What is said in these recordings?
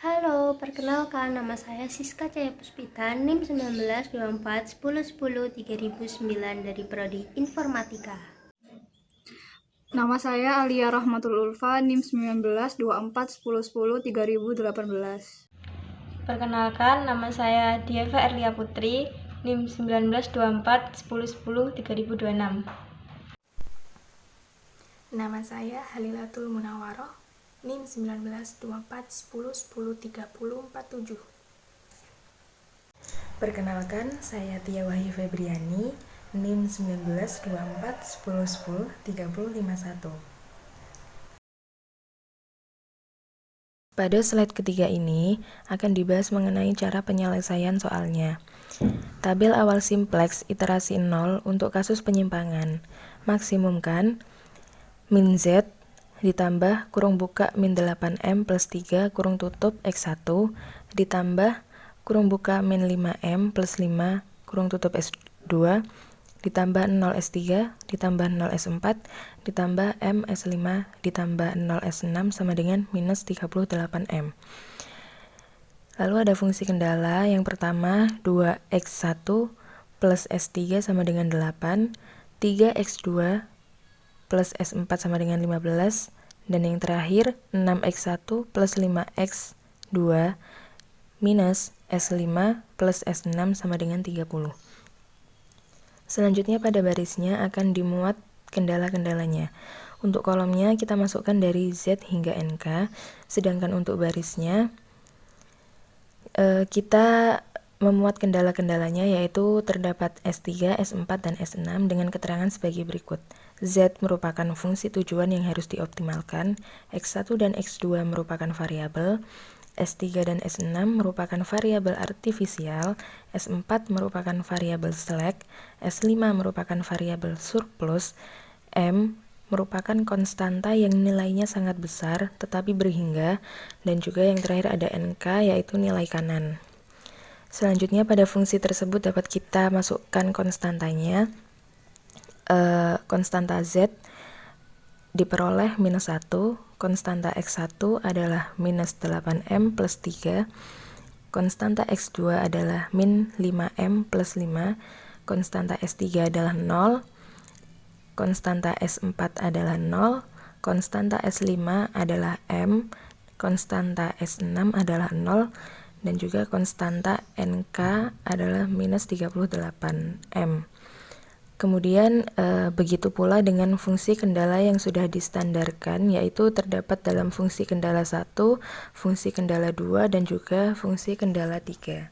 Halo, perkenalkan nama saya Siska Cahaya Puspita, NIM 1924-1010-3009 dari Prodi Informatika. Nama saya Alia Rahmatul Ulfa, NIM 1924-1010-3018. Perkenalkan, nama saya Dieva Erlia Putri, NIM 1924-1010-3026. Nama saya Halilatul Munawaroh, NIM 1924-1010-3047. Perkenalkan, saya Tia Wahyu Febriani, NIM 1924-1010-3051. Pada slide ketiga ini akan dibahas mengenai cara penyelesaian soalnya. Tabel awal simplex iterasi 0 untuk kasus penyimpangan. Maksimumkan min Z ditambah kurung buka min 8M plus 3 kurung tutup X1 ditambah kurung buka min 5M plus 5 kurung tutup S2 ditambah 0S3 ditambah 0S4 ditambah MS5 ditambah 0S6 sama dengan minus 38M. Lalu ada fungsi kendala yang pertama 2X1 plus S3 sama dengan 8, 3X2 plus S4 sama dengan 15, dan yang terakhir 6X1 plus 5X2 minus S5 plus S6 sama dengan 30. Selanjutnya pada barisnya akan dimuat kendala-kendalanya. Untuk kolomnya kita masukkan dari Z hingga NK, sedangkan untuk barisnya kita memuat kendala-kendalanya yaitu terdapat S3, S4, dan S6 dengan keterangan sebagai berikut. Z merupakan fungsi tujuan yang harus dioptimalkan, X1 dan X2 merupakan variabel, S3 dan S6 merupakan variabel artifisial, S4 merupakan variabel slack, S5 merupakan variabel surplus, M merupakan konstanta yang nilainya sangat besar tetapi berhingga, dan juga yang terakhir ada NK yaitu nilai kanan. Selanjutnya pada fungsi tersebut dapat kita masukkan konstantanya. Konstanta Z diperoleh minus 1, konstanta X1 adalah minus 8M plus 3, konstanta X2 adalah min 5M plus 5, konstanta S3 adalah 0, konstanta S4 adalah 0, konstanta S5 adalah M, konstanta S6 adalah 0, dan juga konstanta NK adalah minus 38M. Kemudian begitu pula dengan fungsi kendala yang sudah distandarkan, yaitu terdapat dalam fungsi kendala 1, fungsi kendala 2, dan juga fungsi kendala 3.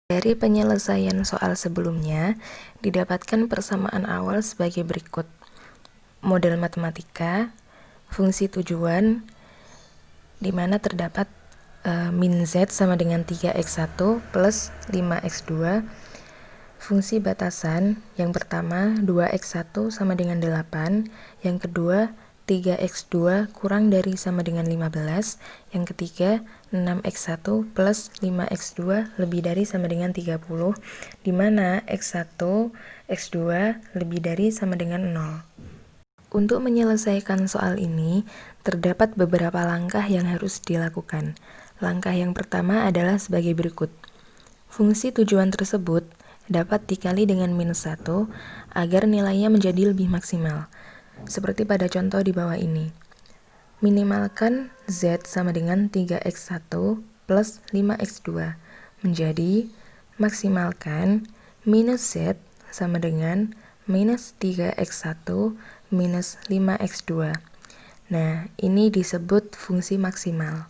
Dari penyelesaian soal sebelumnya, didapatkan persamaan awal sebagai berikut. Model matematika, fungsi tujuan, di mana terdapat min Z sama dengan 3X1 plus 5X2, fungsi batasan, yang pertama 2X1 sama dengan 8, yang kedua 3X2 kurang dari sama dengan 15, yang ketiga 6X1 plus 5X2 lebih dari sama dengan 30, di mana X1, X2 lebih dari sama dengan 0. Untuk menyelesaikan soal ini, terdapat beberapa langkah yang harus dilakukan. Langkah yang pertama adalah sebagai berikut. Fungsi tujuan tersebut dapat dikali dengan minus 1 agar nilainya menjadi lebih maksimal. Seperti pada contoh di bawah ini. Minimalkan Z sama dengan 3X1 plus 5X2 menjadi maksimalkan minus Z sama dengan minus 3X1 minus 5X2. Nah, ini disebut fungsi maksimal.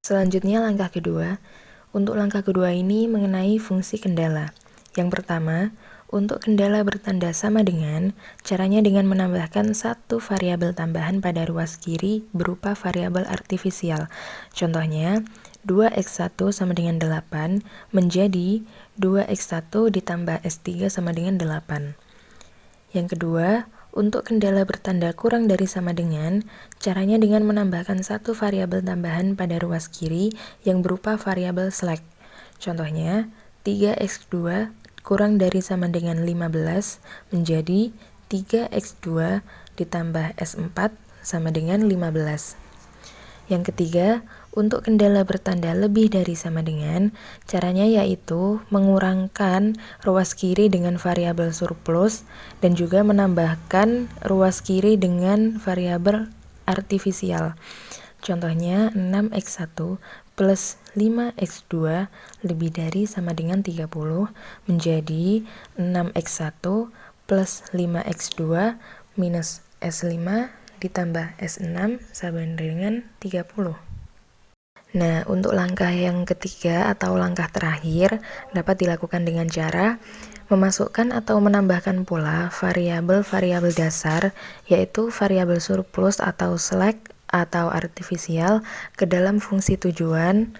Selanjutnya langkah kedua. Untuk langkah kedua ini mengenai fungsi kendala. Yang pertama, untuk kendala bertanda sama dengan, caranya dengan menambahkan satu variabel tambahan pada ruas kiri berupa variabel artifisial. Contohnya, 2X1 sama dengan 8 menjadi 2X1 ditambah S3 sama dengan 8. Yang kedua, untuk kendala bertanda kurang dari sama dengan, caranya dengan menambahkan satu variabel tambahan pada ruas kiri yang berupa variabel slack. Contohnya, 3X2 kurang dari sama dengan 15 menjadi 3X2 ditambah S4 sama dengan 15. Yang ketiga, untuk kendala bertanda lebih dari sama dengan, caranya yaitu mengurangkan ruas kiri dengan variabel surplus dan juga menambahkan ruas kiri dengan variabel artifisial. Contohnya 6x1 plus 5x2 lebih dari sama dengan 30 menjadi 6x1 plus 5x2 minus S5 ditambah S6 sama dengan 30. Nah, untuk langkah yang ketiga atau langkah terakhir dapat dilakukan dengan cara memasukkan atau menambahkan pula variabel-variabel dasar, yaitu variabel surplus atau slack atau artifisial ke dalam fungsi tujuan,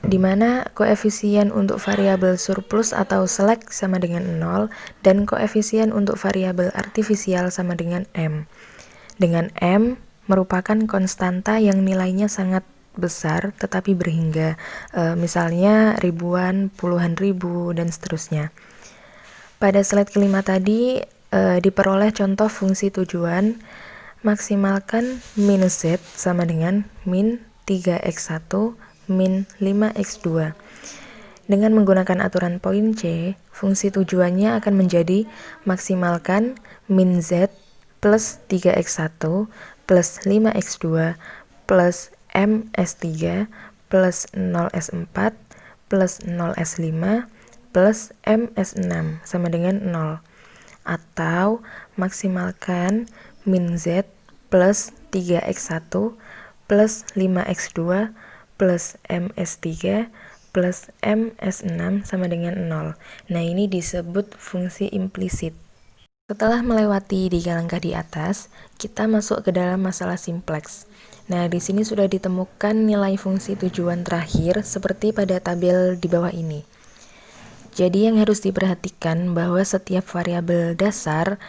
di mana koefisien untuk variabel surplus atau slack sama dengan 0 dan koefisien untuk variabel artifisial sama dengan M. Dengan M merupakan konstanta yang nilainya sangat besar tetapi berhingga, misalnya ribuan, puluhan ribu, dan seterusnya. Pada slide kelima tadi diperoleh contoh fungsi tujuan. Maksimalkan minus Z sama dengan min 3x1 min 5x2. Dengan menggunakan aturan poin C, fungsi tujuannya akan menjadi maksimalkan min Z plus 3x1 plus 5x2 plus ms3 plus 0s4 plus 0s5 plus ms6 sama dengan 0. Atau maksimalkan min Z plus 3x1 plus 5x2 plus ms3 plus ms6 sama dengan 0. Nah, ini disebut fungsi implisit. Setelah melewati 3 langkah di atas, kita masuk ke dalam masalah simplex. Nah, di sini sudah ditemukan nilai fungsi tujuan terakhir seperti pada tabel di bawah ini. Jadi yang harus diperhatikan bahwa setiap variabel dasar,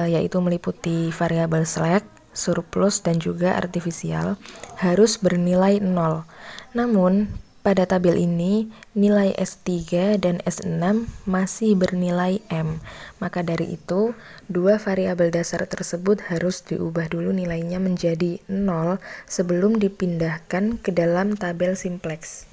yaitu meliputi variabel slack, surplus, dan juga artifisial, harus bernilai 0. Namun, pada tabel ini, nilai S3 dan S6 masih bernilai M. Maka dari itu, dua variabel dasar tersebut harus diubah dulu nilainya menjadi 0 sebelum dipindahkan ke dalam tabel simplex.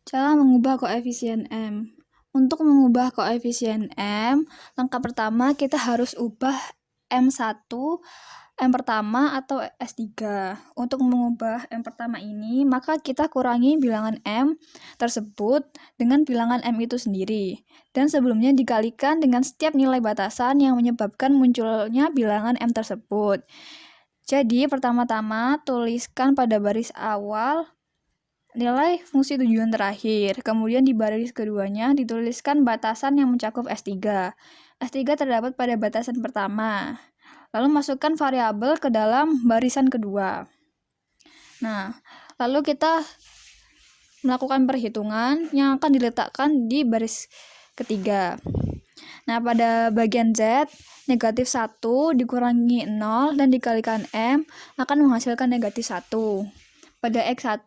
Cara mengubah koefisien M. Untuk mengubah koefisien M, langkah pertama kita harus ubah M1, M pertama atau S3. Untuk mengubah M pertama ini, maka kita kurangi bilangan M tersebut dengan bilangan M itu sendiri. Dan sebelumnya dikalikan dengan setiap nilai batasan yang menyebabkan munculnya bilangan M tersebut. Jadi, pertama-tama tuliskan pada baris awal nilai fungsi tujuan terakhir. Kemudian di baris keduanya dituliskan batasan yang mencakup S3. S3 terdapat pada batasan pertama. Lalu masukkan variabel ke dalam barisan kedua. Nah, lalu kita melakukan perhitungan yang akan diletakkan di baris ketiga. Nah, pada bagian Z, negatif 1 dikurangi 0 dan dikalikan M akan menghasilkan negatif 1. Pada X1,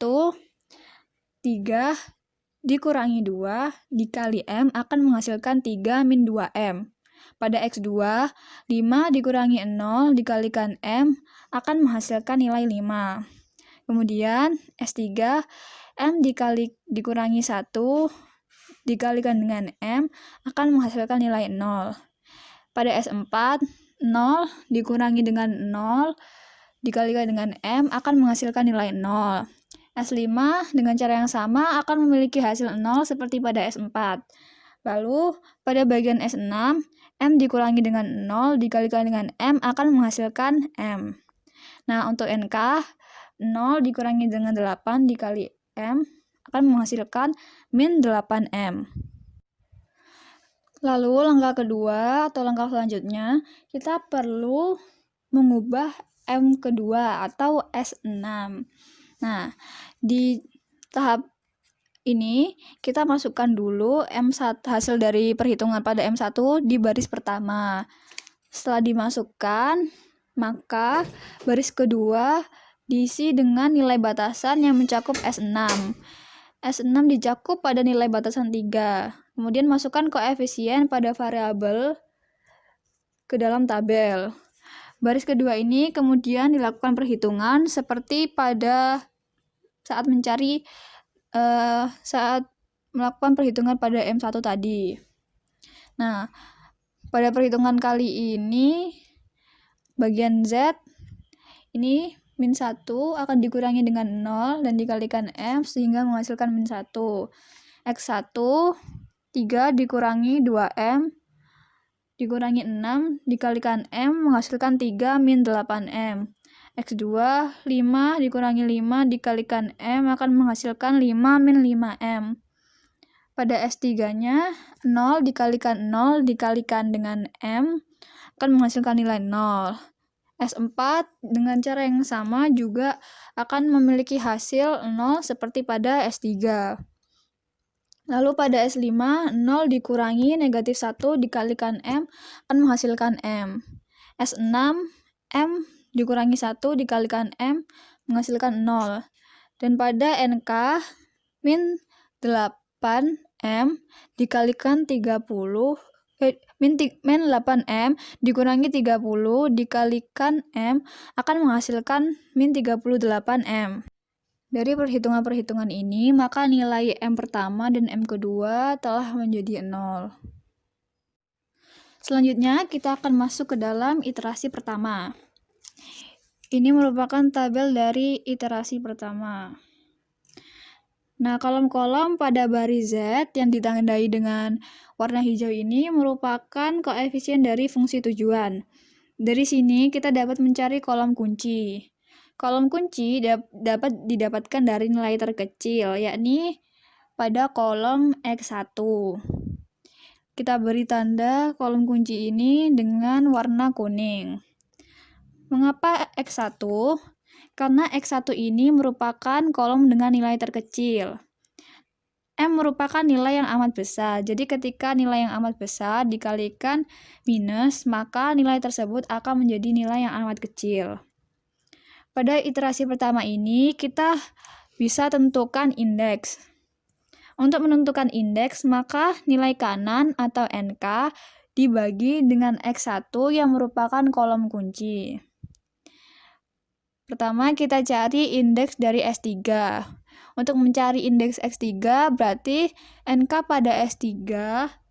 3 dikurangi 2 dikali M akan menghasilkan 3 min 2M. Pada X2, 5 dikurangi 0 dikalikan M akan menghasilkan nilai 5. Kemudian S3, M dikurangi 1 dikalikan dengan M akan menghasilkan nilai 0. Pada S4, 0 dikurangi dengan 0 dikalikan dengan M akan menghasilkan nilai 0. S5 dengan cara yang sama akan memiliki hasil 0 seperti pada S4. Lalu, pada bagian S6, M dikurangi dengan 0 dikalikan dengan M akan menghasilkan M. Nah, untuk NK, 0 dikurangi dengan 8 dikali M akan menghasilkan min 8M. Lalu, langkah kedua atau langkah selanjutnya, kita perlu mengubah M kedua atau S6. Nah, di tahap ini kita masukkan dulu M1, hasil dari perhitungan pada M1 di baris pertama. Setelah dimasukkan, maka baris kedua diisi dengan nilai batasan yang mencakup S6. S6 dicakup pada nilai batasan 3. Kemudian masukkan koefisien pada variabel ke dalam tabel. Baris kedua ini kemudian dilakukan perhitungan seperti pada saat mencari saat melakukan perhitungan pada M1 tadi. Nah, pada perhitungan kali ini bagian Z ini min 1 akan dikurangi dengan 0 dan dikalikan M sehingga menghasilkan min 1. X1 3 dikurangi 2M dikurangi 6 dikalikan M menghasilkan 3 min 8M. X2 5 dikurangi 5 dikalikan M akan menghasilkan 5 min 5M. Pada S3-nya 0 dikalikan 0 dikalikan dengan M akan menghasilkan nilai 0. S4 dengan cara yang sama juga akan memiliki hasil 0 seperti pada S3. Lalu pada S5 0 dikurangi negatif 1 dikalikan M akan menghasilkan M. S6 M dikurangi 1 dikalikan M menghasilkan 0. Dan pada NK min 8M dikalikan 30 min 8M dikurangi 30 dikalikan M akan menghasilkan min 38M. Dari perhitungan-perhitungan ini, maka nilai M pertama dan M kedua telah menjadi 0. Selanjutnya, kita akan masuk ke dalam iterasi pertama. Ini merupakan tabel dari iterasi pertama. Nah, kolom-kolom pada baris Z yang ditandai dengan warna hijau ini merupakan koefisien dari fungsi tujuan. Dari sini kita dapat mencari kolom kunci. Kolom kunci dapat didapatkan dari nilai terkecil, yakni pada kolom X1. Kita beri tanda kolom kunci ini dengan warna kuning. Mengapa X1? Karena X1 ini merupakan kolom dengan nilai terkecil. M merupakan nilai yang amat besar, jadi ketika nilai yang amat besar dikalikan minus, maka nilai tersebut akan menjadi nilai yang amat kecil. Pada iterasi pertama ini, kita bisa tentukan indeks. Untuk menentukan indeks, maka nilai kanan atau NK dibagi dengan X1 yang merupakan kolom kunci. Pertama, kita cari indeks dari S3. Untuk mencari indeks X3, berarti NK pada S3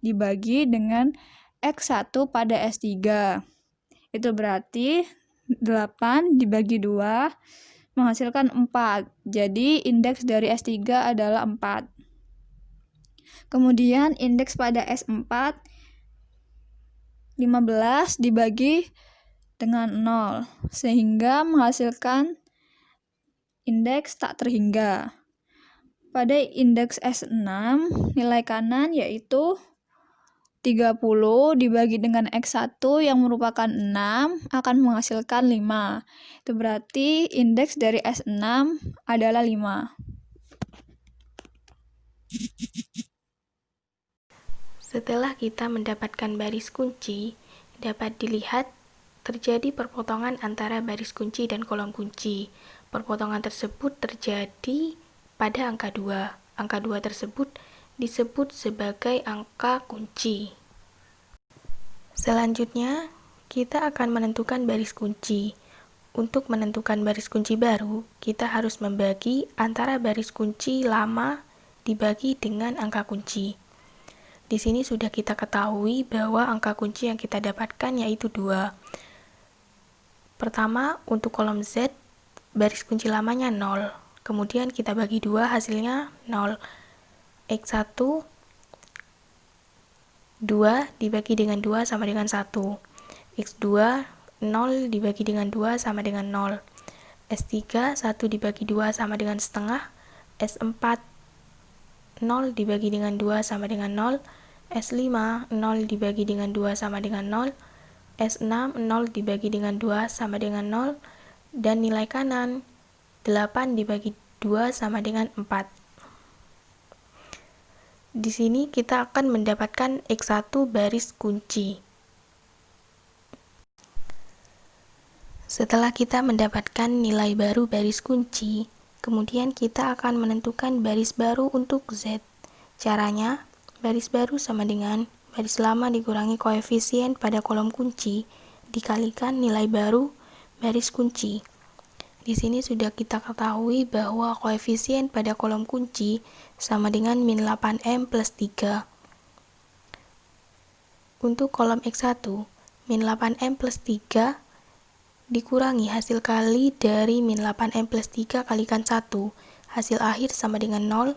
dibagi dengan X1 pada S3. Itu berarti 8 dibagi 2 menghasilkan 4. Jadi, indeks dari S3 adalah 4. Kemudian, indeks pada S4 15 dibagi dengan 0, sehingga menghasilkan indeks tak terhingga. Pada indeks S6, nilai kanan yaitu 30 dibagi dengan X1 yang merupakan 6 akan menghasilkan 5. Itu berarti indeks dari S6 adalah 5. Setelah kita mendapatkan baris kunci, dapat dilihat terjadi perpotongan antara baris kunci dan kolom kunci. Perpotongan tersebut terjadi pada angka 2. Angka 2 tersebut disebut sebagai angka kunci. Selanjutnya, kita akan menentukan baris kunci. Untuk menentukan baris kunci baru, kita harus membagi antara baris kunci lama dibagi dengan angka kunci. Di sini sudah kita ketahui bahwa angka kunci yang kita dapatkan yaitu 2. Pertama, untuk kolom Z, baris kunci lamanya 0. Kemudian kita bagi 2, hasilnya 0. X1, 2 dibagi dengan 2 sama dengan 1. X2, 0 dibagi dengan 2 sama dengan 0. S3, 1 dibagi 2 sama dengan setengah. S4, 0 dibagi dengan 2 sama dengan 0. S5, 0 dibagi dengan 2 sama dengan 0. S6, 0 dibagi dengan 2 sama dengan 0. Dan nilai kanan, 8 dibagi 2 sama dengan 4. Di sini kita akan mendapatkan X1 baris kunci. Setelah kita mendapatkan nilai baru baris kunci, kemudian kita akan menentukan baris baru untuk Z. Caranya, baris baru sama dengan baris lama dikurangi koefisien pada kolom kunci dikalikan nilai baru baris kunci. Di sini sudah kita ketahui bahwa koefisien pada kolom kunci sama dengan min 8M plus 3. Untuk kolom X1, min 8M plus 3 dikurangi hasil kali dari min 8M plus 3 kalikan 1, hasil akhir sama dengan 0.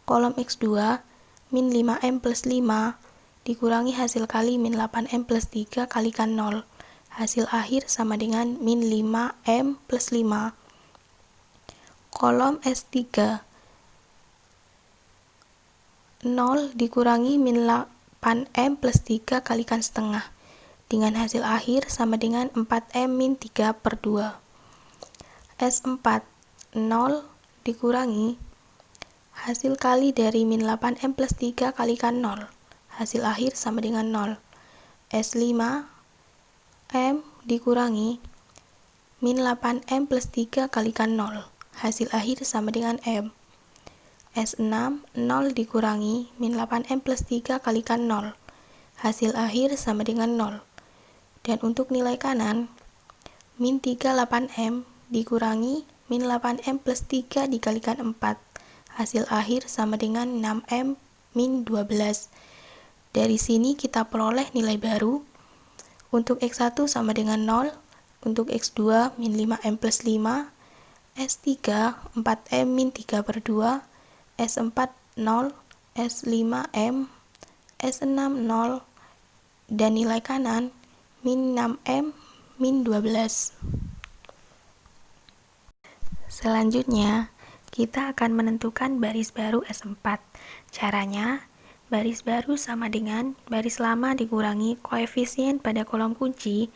Kolom X2, min 5M plus 5 dikurangi hasil kali min 8M plus 3 kalikan 0, hasil akhir sama dengan min 5M plus 5. Kolom S3, 0 dikurangi min 8M plus 3 kalikan setengah, dengan hasil akhir sama dengan 4M min 3 per 2. S4, 0 dikurangi hasil kali dari min 8M plus 3 kalikan 0, hasil akhir sama dengan 0. S5, M dikurangi min 8M plus 3 kalikan 0, hasil akhir sama dengan M. S6, 0 dikurangi min 8M plus 3 kalikan 0, hasil akhir sama dengan 0. Dan untuk nilai kanan, min 3 8M dikurangi min 8M plus 3 dikalikan 4, hasil akhir sama dengan 6M min 12. Dari sini kita peroleh nilai baru. Untuk X1 sama dengan 0, untuk X2 min 5M plus 5, S3 4M min 3 per 2, S4 0, S5M, S6 0, dan nilai kanan min 6M min 12. Selanjutnya, kita akan menentukan baris baru S4. Caranya, baris baru sama dengan baris lama dikurangi koefisien pada kolom kunci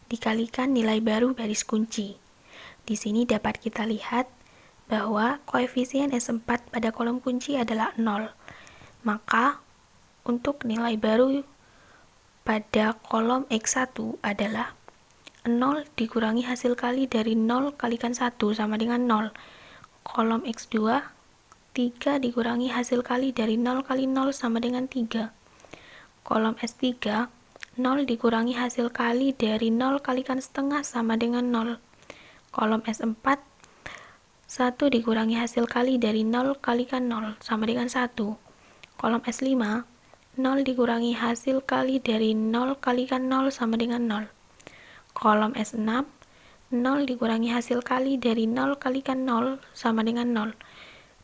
dikalikan nilai baru baris kunci. Di sini dapat kita lihat bahwa koefisien S4 pada kolom kunci adalah 0. Maka, untuk nilai baru pada kolom X1 adalah 0 dikurangi hasil kali dari 0 kalikan 1 sama dengan 0. Kolom X2, 3 dikurangi hasil kali dari 0 kali 0 sama dengan 3. Kolom S3, 0 dikurangi hasil kali dari 0 kalikan setengah sama dengan 0. Kolom S4, 1 dikurangi hasil kali dari 0 kalikan 0 sama dengan 1. Kolom S5, 0 dikurangi hasil kali dari 0 kalikan 0 sama dengan 0. Kolom S6, 0 dikurangi hasil kali dari 0 kalikan 0 sama dengan 0.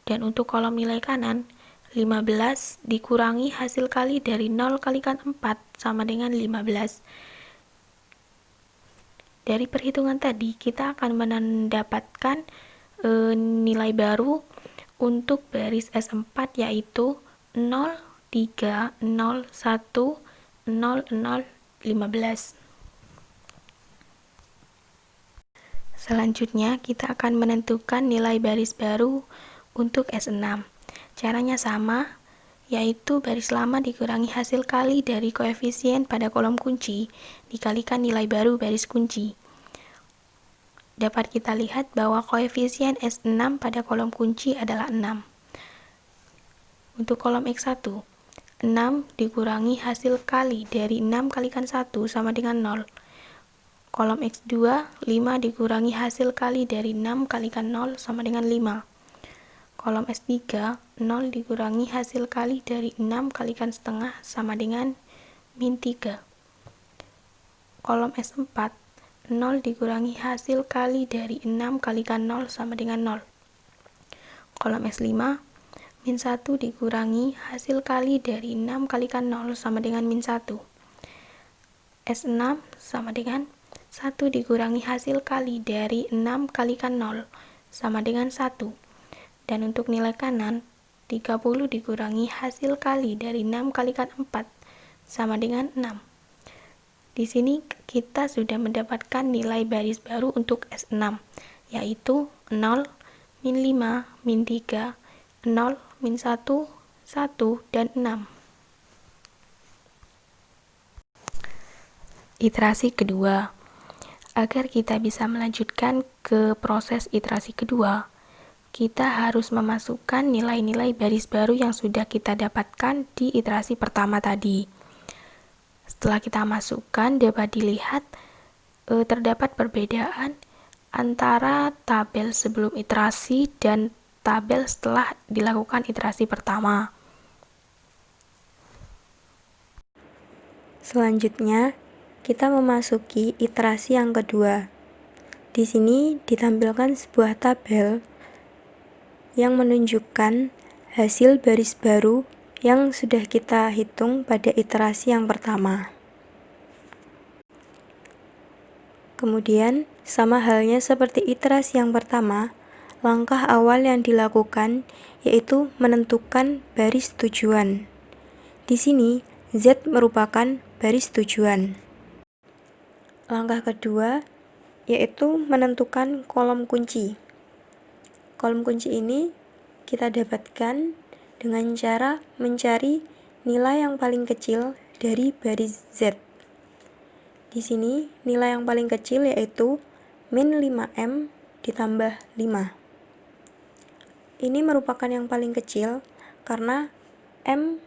Dan untuk kolom nilai kanan, 15 dikurangi hasil kali dari 0 kalikan 4 sama dengan 15. Dari perhitungan tadi, kita akan mendapatkan nilai baru untuk baris S4 yaitu 0, 3, 0, 1, 0, 0, 15. Selanjutnya, kita akan menentukan nilai baris baru untuk S6. Caranya sama, yaitu baris lama dikurangi hasil kali dari koefisien pada kolom kunci dikalikan nilai baru baris kunci. Dapat kita lihat bahwa koefisien S6 pada kolom kunci adalah 6. Untuk kolom X1, 6 dikurangi hasil kali dari 6 kalikan 1 sama dengan 0. Kolom X2, 5 dikurangi hasil kali dari 6 kalikan 0 sama dengan 5. Kolom S3, 0 dikurangi hasil kali dari 6 kalikan setengah sama dengan min 3. Kolom S4, 0 dikurangi hasil kali dari 6 kalikan 0 sama dengan 0. Kolom S5, min 1 dikurangi hasil kali dari 6 kalikan 0 sama dengan min 1. S6 sama dengan 1 dikurangi hasil kali dari 6 kalikan 0 sama dengan 1. Dan untuk nilai kanan, 30 dikurangi hasil kali dari 6 kalikan 4 sama dengan 6. Di sini kita sudah mendapatkan nilai baris baru untuk S6, yaitu 0, min 5, min 3, 0, min 1, 1, dan 6. Iterasi kedua. Agar kita bisa melanjutkan ke proses iterasi kedua, kita harus memasukkan nilai-nilai baris baru yang sudah kita dapatkan di iterasi pertama tadi. Setelah kita masukkan, dapat dilihat terdapat perbedaan antara tabel sebelum iterasi dan tabel setelah dilakukan iterasi pertama. Selanjutnya, kita memasuki iterasi yang kedua. Di sini ditampilkan sebuah tabel yang menunjukkan hasil baris baru yang sudah kita hitung pada iterasi yang pertama. Kemudian, sama halnya seperti iterasi yang pertama, langkah awal yang dilakukan yaitu menentukan baris tujuan. Di sini, Z merupakan baris tujuan. Langkah kedua yaitu menentukan kolom kunci. Kolom kunci ini kita dapatkan dengan cara mencari nilai yang paling kecil dari baris Z. Di sini nilai yang paling kecil yaitu min 5M ditambah 5. Ini merupakan yang paling kecil karena M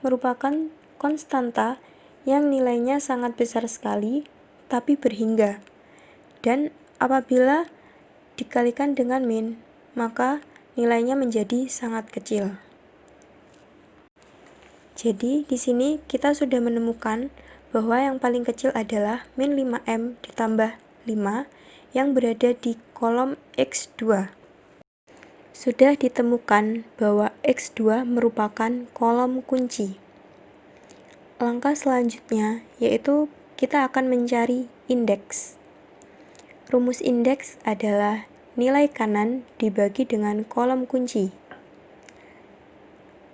merupakan konstanta yang nilainya sangat besar sekali tapi berhingga. Dan apabila dikalikan dengan min, maka nilainya menjadi sangat kecil. Jadi di sini kita sudah menemukan bahwa yang paling kecil adalah min 5M ditambah 5 yang berada di kolom X2. Sudah ditemukan bahwa X2 merupakan kolom kunci. Langkah selanjutnya yaitu kita akan mencari indeks. Rumus indeks adalah nilai kanan dibagi dengan kolom kunci.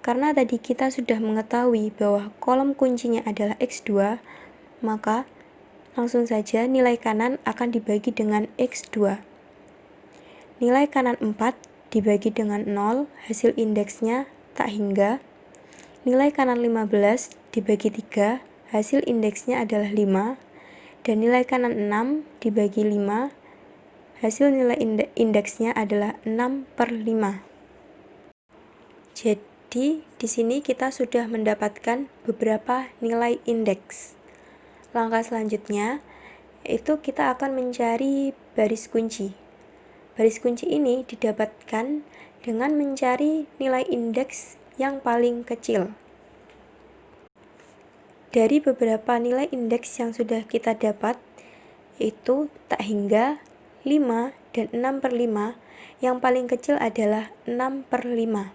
Karena tadi kita sudah mengetahui bahwa kolom kuncinya adalah X2, maka langsung saja nilai kanan akan dibagi dengan X2. Nilai kanan 4 dibagi dengan 0, hasil indeksnya tak hingga. Nilai kanan 15 dibagi 3, hasil indeksnya adalah 5. Dan nilai kanan 6 dibagi 5, hasil nilai indeksnya adalah 6/5. Jadi, di sini kita sudah mendapatkan beberapa nilai indeks. Langkah selanjutnya, yaitu kita akan mencari baris kunci. Baris kunci ini didapatkan dengan mencari nilai indeks yang paling kecil. Dari beberapa nilai indeks yang sudah kita dapat, yaitu tak hingga, 5, dan 6/5, yang paling kecil adalah 6/5.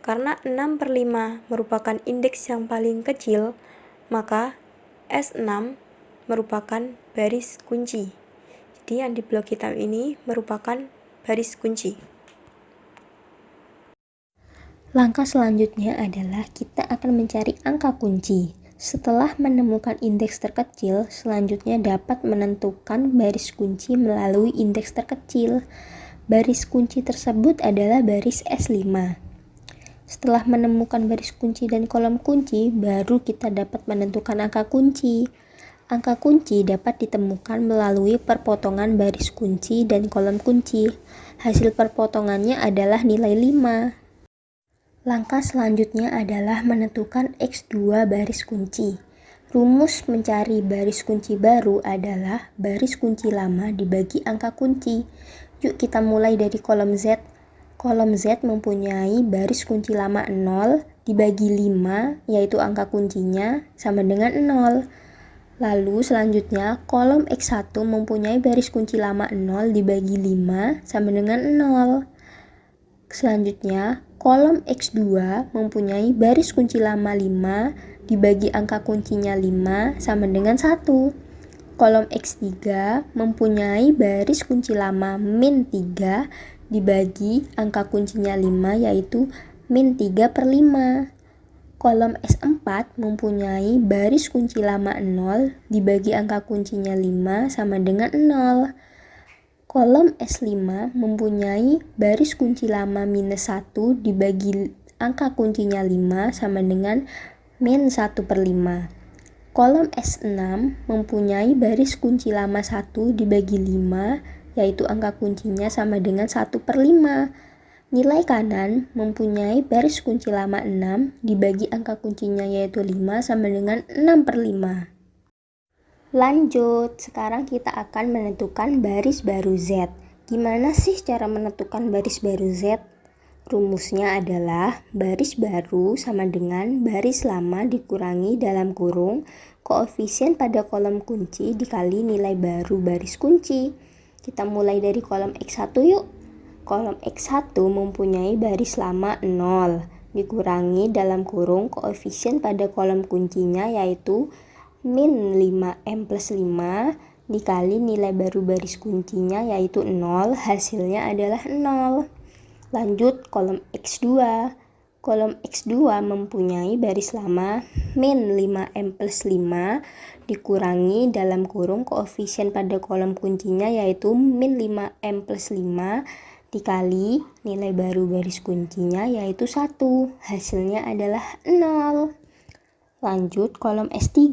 Karena 6/5 merupakan indeks yang paling kecil, maka S6 merupakan baris kunci. Jadi yang di blok hitam ini merupakan baris kunci. Langkah selanjutnya adalah kita akan mencari angka kunci. Setelah menemukan indeks terkecil, selanjutnya dapat menentukan baris kunci melalui indeks terkecil. Baris kunci tersebut adalah baris S5. Setelah menemukan baris kunci dan kolom kunci, baru kita dapat menentukan angka kunci. Angka kunci dapat ditemukan melalui perpotongan baris kunci dan kolom kunci. Hasil perpotongannya adalah nilai 5. Langkah selanjutnya adalah menentukan X2 baris kunci. Rumus mencari baris kunci baru adalah baris kunci lama dibagi angka kunci. Yuk kita mulai dari kolom Z. Kolom Z mempunyai baris kunci lama 0 dibagi 5, yaitu angka kuncinya sama dengan 0. Lalu selanjutnya kolom X1 mempunyai baris kunci lama 0 dibagi 5 sama dengan 0. Selanjutnya kolom X2 mempunyai baris kunci lama 5 dibagi angka kuncinya 5 sama dengan 1. Kolom X3 mempunyai baris kunci lama min 3 dibagi angka kuncinya 5, yaitu min 3/5. Kolom S4 mempunyai baris kunci lama 0 dibagi angka kuncinya 5 sama dengan 0. Kolom S5 mempunyai baris kunci lama minus 1 dibagi angka kuncinya 5 sama dengan min 1/5. Kolom S6 mempunyai baris kunci lama 1 dibagi 5, yaitu angka kuncinya sama dengan 1/5. Nilai kanan mempunyai baris kunci lama 6 dibagi angka kuncinya yaitu 5 sama dengan 6/5. Lanjut, sekarang kita akan menentukan baris baru Z. Gimana sih cara menentukan baris baru Z? Rumusnya adalah baris baru sama dengan baris lama dikurangi dalam kurung koefisien pada kolom kunci dikali nilai baru baris kunci. Kita mulai dari kolom X1 yuk. Kolom X1 mempunyai baris lama 0 dikurangi dalam kurung koefisien pada kolom kuncinya yaitu min 5M plus 5 dikali nilai baru baris kuncinya yaitu 0, hasilnya adalah 0. Lanjut kolom X2. Kolom X2 mempunyai baris lama min 5M plus 5 dikurangi dalam kurung koefisien pada kolom kuncinya yaitu min 5M plus 5 dikali nilai baru baris kuncinya yaitu 1, hasilnya adalah 0. Lanjut kolom S3.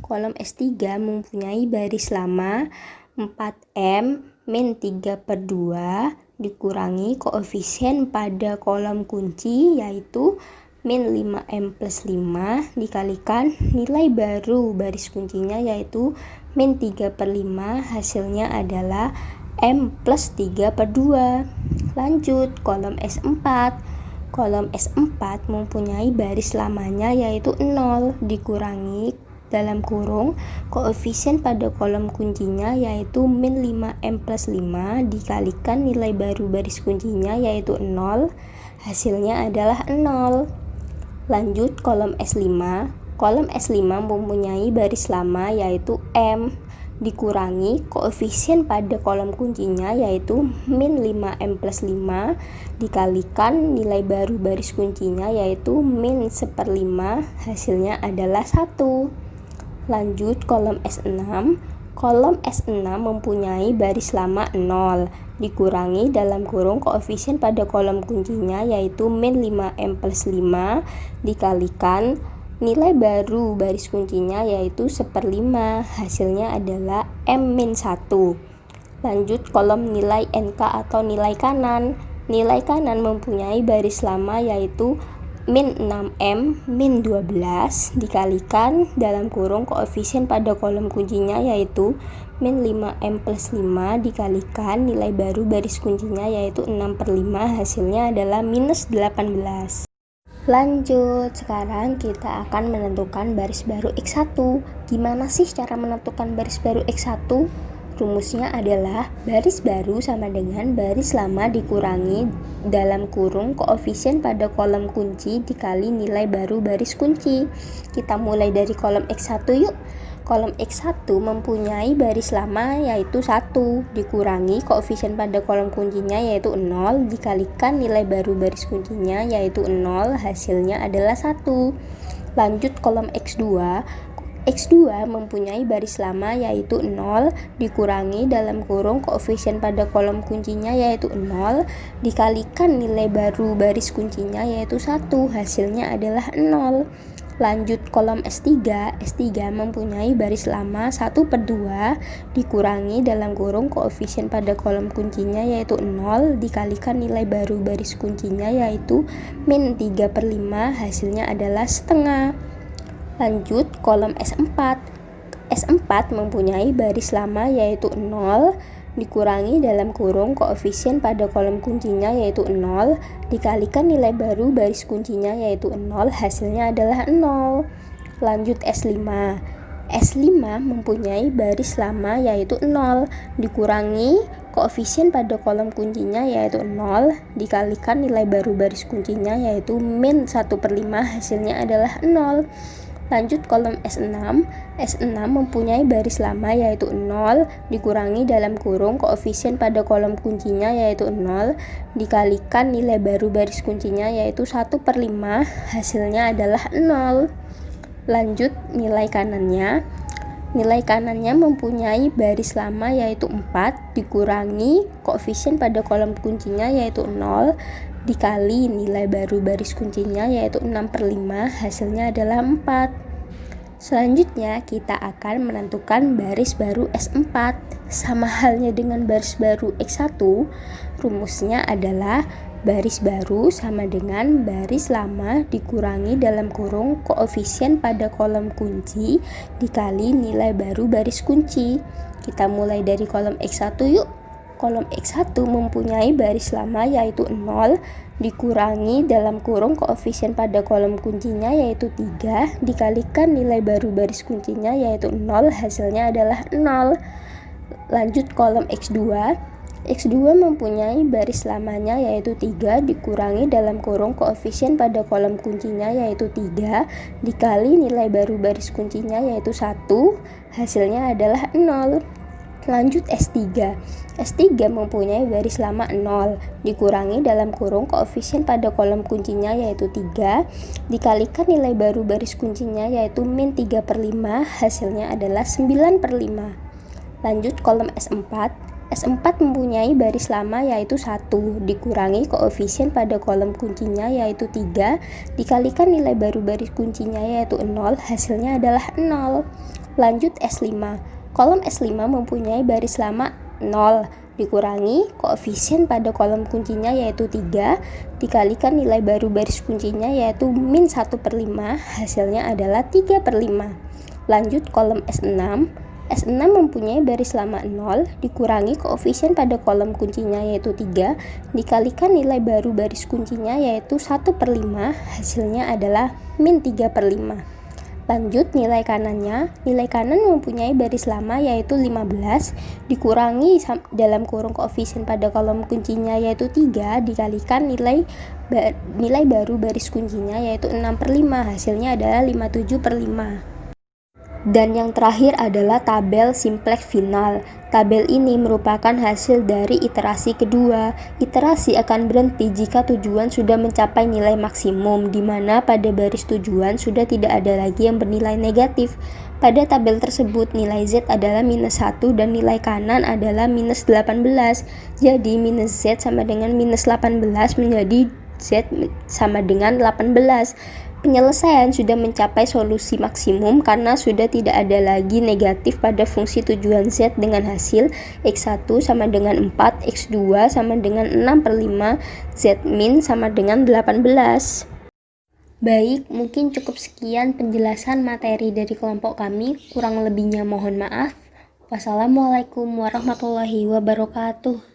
Kolom S3 mempunyai baris lama 4M min 3/2 dikurangi koefisien pada kolom kunci yaitu min 5M plus 5 dikalikan nilai baru baris kuncinya yaitu min 3/5, hasilnya adalah M plus 3/2. Lanjut kolom S4. Kolom S4 mempunyai baris lamanya yaitu 0 dikurangi dalam kurung koefisien pada kolom kuncinya yaitu min 5M plus 5 dikalikan nilai baru baris kuncinya yaitu 0, hasilnya adalah 0. Lanjut kolom S5. Kolom S5 mempunyai baris lama yaitu M dikurangi koefisien pada kolom kuncinya yaitu min 5M plus 5 dikalikan nilai baru baris kuncinya yaitu min 1/5, hasilnya adalah 1. Lanjut kolom S6. Kolom S6 mempunyai baris lama 0 dikurangi dalam kurung koefisien pada kolom kuncinya yaitu min 5M plus 5 dikalikan nilai baru baris kuncinya yaitu 1/5, hasilnya adalah M-1. Lanjut kolom nilai NK atau nilai kanan. Nilai kanan mempunyai baris lama yaitu min 6M min 12 dikalikan dalam kurung koefisien pada kolom kuncinya yaitu min 5M plus 5 dikalikan nilai baru baris kuncinya yaitu 6/5, hasilnya adalah minus 18. Lanjut, sekarang kita akan menentukan baris baru X1. Gimana sih cara menentukan baris baru X1? Rumusnya adalah baris baru sama dengan baris lama dikurangi dalam kurung koefisien pada kolom kunci dikali nilai baru baris kunci. Kita mulai dari kolom X1 yuk. Kolom X1 mempunyai baris lama yaitu 1 dikurangi koefisien pada kolom kuncinya yaitu 0 dikalikan nilai baru baris kuncinya yaitu 0, hasilnya adalah 1. Lanjut kolom X2. X2 mempunyai baris lama yaitu 0 dikurangi dalam kurung koefisien pada kolom kuncinya yaitu 0 dikalikan nilai baru baris kuncinya yaitu 1, hasilnya adalah 0. Lanjut kolom S3. S3 mempunyai baris lama 1/2 dikurangi dalam kurung koefisien pada kolom kuncinya yaitu 0 dikalikan nilai baru baris kuncinya yaitu min 3/5, hasilnya adalah setengah. Lanjut kolom S4. S4 mempunyai baris lama yaitu 0 dikurangi dalam kurung koefisien pada kolom kuncinya yaitu 0 dikalikan nilai baru baris kuncinya yaitu 0, hasilnya adalah 0. Lanjut S5. S5 mempunyai baris lama yaitu 0 dikurangi koefisien pada kolom kuncinya yaitu 0 dikalikan nilai baru baris kuncinya yaitu min 1/5, hasilnya adalah 0. Lanjut kolom S6. S6 mempunyai baris lama yaitu 0 dikurangi dalam kurung koefisien pada kolom kuncinya yaitu 0 dikalikan nilai baru baris kuncinya yaitu 1/5, hasilnya adalah 0. Lanjut nilai kanannya. Nilai kanannya mempunyai baris lama yaitu 4 dikurangi koefisien pada kolom kuncinya yaitu 0 dikali nilai baru baris kuncinya yaitu 6/5, hasilnya adalah 4. Selanjutnya kita akan menentukan baris baru S4. Sama halnya dengan baris baru X1, rumusnya adalah baris baru sama dengan baris lama dikurangi dalam kurung koefisien pada kolom kunci dikali nilai baru baris kunci. Kita mulai dari kolom X1 yuk. Kolom X1 mempunyai baris lama yaitu 0 dikurangi dalam kurung koefisien pada kolom kuncinya yaitu 3 dikalikan nilai baru baris kuncinya yaitu 0, hasilnya adalah 0. Lanjut kolom X2. X2 mempunyai baris lamanya yaitu 3 dikurangi dalam kurung koefisien pada kolom kuncinya yaitu 3 dikali nilai baru baris kuncinya yaitu 1, hasilnya adalah 0. Lanjut S3. S3 mempunyai baris lama 0 dikurangi dalam kurung koefisien pada kolom kuncinya yaitu 3 dikalikan nilai baru baris kuncinya yaitu min 3/5, hasilnya adalah 9/5. Lanjut kolom S4. S4 mempunyai baris lama yaitu 1 dikurangi koefisien pada kolom kuncinya yaitu 3 dikalikan nilai baru baris kuncinya yaitu 0, hasilnya adalah 0. Lanjut S5. Kolom S5 mempunyai baris lama 0 dikurangi koefisien pada kolom kuncinya yaitu 3 dikalikan nilai baru baris kuncinya yaitu min 1/5, hasilnya adalah 3/5. Lanjut kolom S6. S6 mempunyai baris lama 0 dikurangi koefisien pada kolom kuncinya yaitu 3 dikalikan nilai baru baris kuncinya yaitu 1/5, hasilnya adalah min 3/5. Lanjut nilai kanannya. Nilai kanan mempunyai baris lama yaitu 15 dikurangi dalam kurung koefisien pada kolom kuncinya yaitu 3 dikalikan nilai baru baris kuncinya yaitu 6/5, hasilnya adalah 57/5. Dan yang terakhir adalah tabel simplex final. Tabel ini merupakan hasil dari iterasi kedua. Iterasi akan berhenti jika tujuan sudah mencapai nilai maksimum, di mana pada baris tujuan sudah tidak ada lagi yang bernilai negatif. Pada tabel tersebut, nilai Z adalah -1 dan nilai kanan adalah -18. Jadi, -Z sama dengan -18 menjadi Z sama dengan 18. Penyelesaian sudah mencapai solusi maksimum karena sudah tidak ada lagi negatif pada fungsi tujuan Z dengan hasil X1 sama dengan 4, X2 sama dengan 6/5, Z min sama dengan 18. Baik, mungkin cukup sekian penjelasan materi dari kelompok kami. Kurang lebihnya mohon maaf. Wassalamualaikum warahmatullahi wabarakatuh.